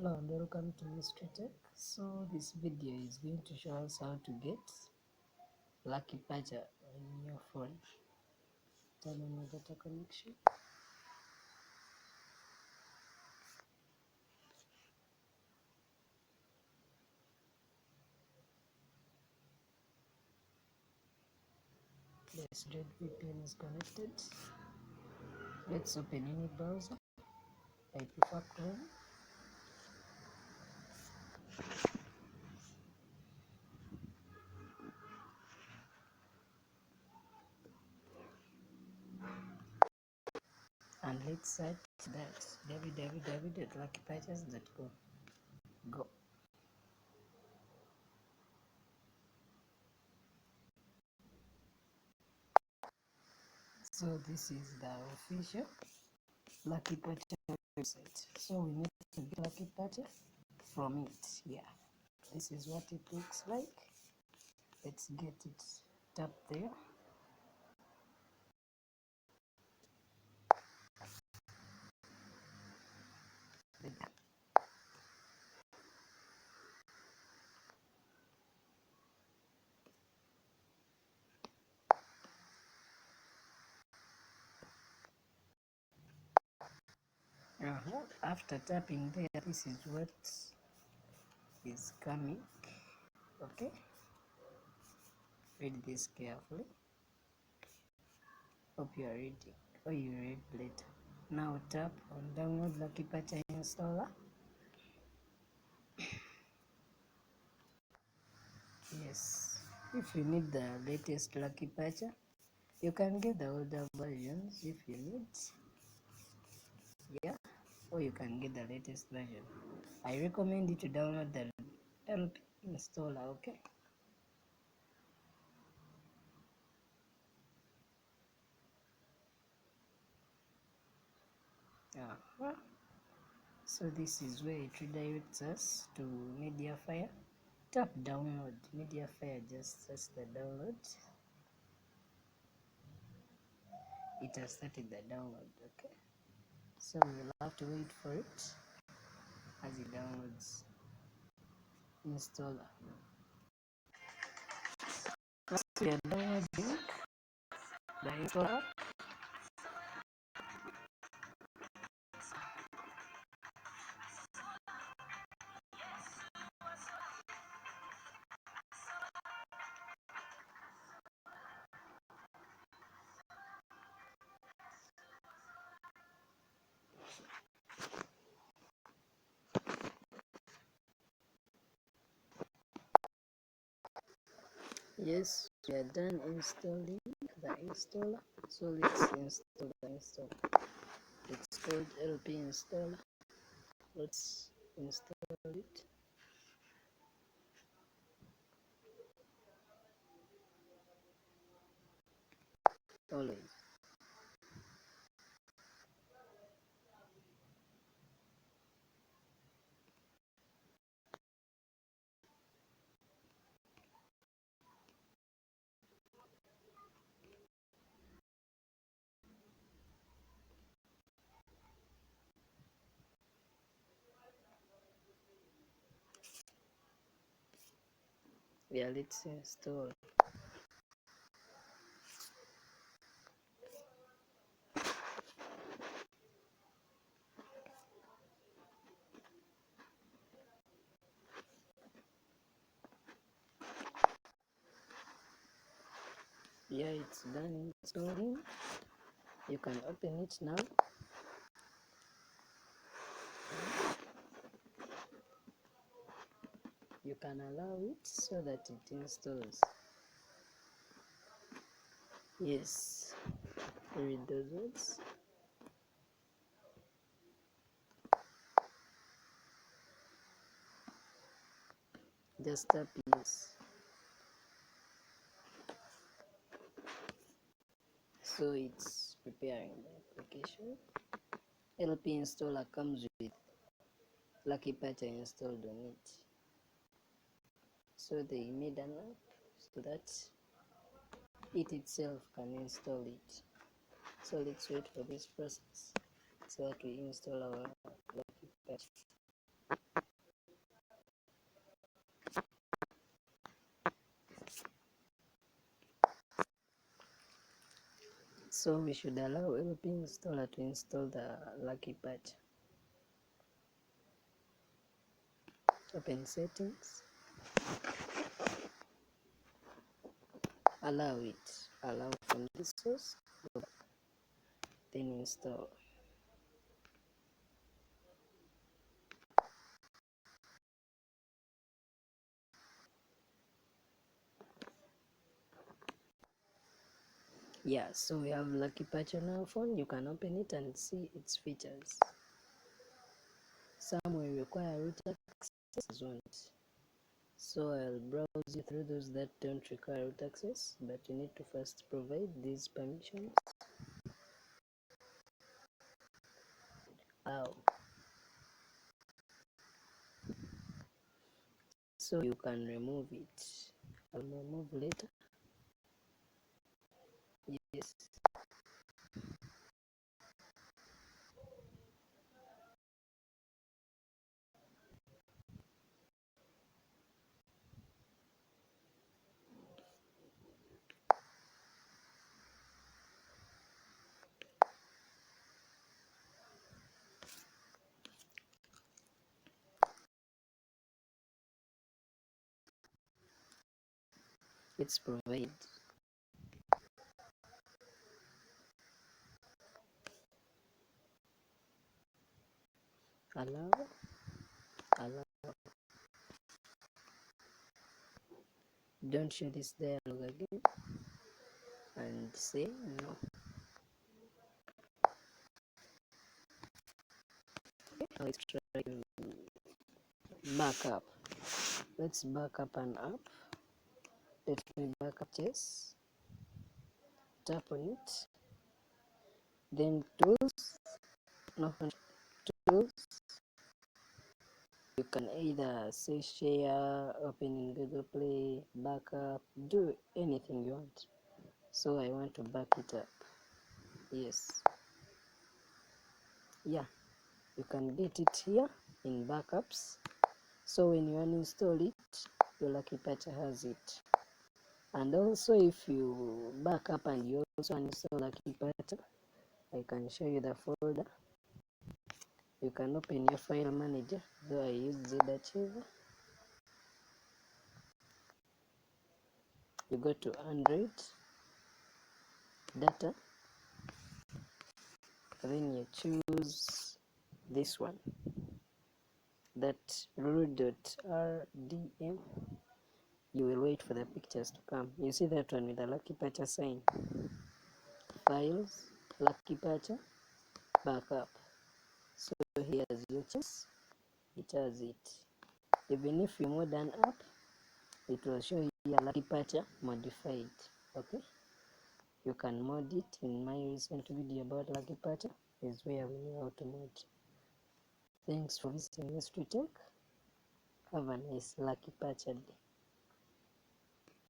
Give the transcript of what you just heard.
Hello and welcome to Mysterytech. So this video is going to show us how to get Luckypatcher on your phone. Turn on your data connection. Yes, Droid VPN is connected. Let's open any browser. I prefer Chrome. And let's search that www.luckypatchers.com. Go. So this is the official Luckypatcher website. So we need to get Luckypatcher from it. Yeah, this is what it looks like. Let's get it. Tap there. After tapping there, this is what is coming. Okay, read this carefully. Hope you are reading, or you read later. Now tap on download Luckypatcher installer. Yes, if you need the latest Luckypatcher, you can get the older versions if you need. Yeah, or you can get the latest version. I recommend you to download the LP installer. Okay. So this is where it redirects us to Mediafire. Tap download Mediafire, just search the download. It has started the download. Okay, so we'll have to wait for it as it downloads installer. Once we are downloading the installer, yes, we are done installing the installer. So let's install the installer. It's called LP installer. Let's install it. Always. Yeah, let's install. Yeah, it's done installing. You can open it now. You can allow it so that it installs. Yes, read those words. Just tap yes. So it's preparing the application. LP installer comes with Luckypatcher installed on it. So they made an app so that it itself can install it. So let's wait for this process so that we install our Luckypatcher. So we should allow opyeňıňılığı to install the Luckypatcher. Open settings, allow from this source, then install. Yeah, so we have Luckypatcher on our phone. You can open it and see its features. Some will require root access, won't. So I'll browse you through those that don't require root access, but you need to first provide these permissions. So you can remove it. I'll remove later. Yes. It's provide. Allow. Don't show this dialog again and say no. Okay, let's try backup. Let's back up an app. Let me back up chess. Tap on it. Then tools. No, tools. You can either say share, open in Google Play, backup, do anything you want. So I want to back it up. Yes. Yeah, you can get it here in backups. So when you uninstall it, your Luckypatcher has it. And also if you back up and you also uninstall Luckypatcher, I can show you the folder. You can open your file manager, though I use zott. You go to Android, data, then you choose this one, that √rdm. You will wait for the pictures to come. You see that one with the Luckypatcher sign. Files, Luckypatcher, backup. So here's your choice. It has it. Even if you mod an app, it will show you a Luckypatcher modified. Okay, you can mod it. In my recent video about Luckypatcher is where we know how to mod. Thanks for visiting Mysterytech. Have a nice Luckypatcher day.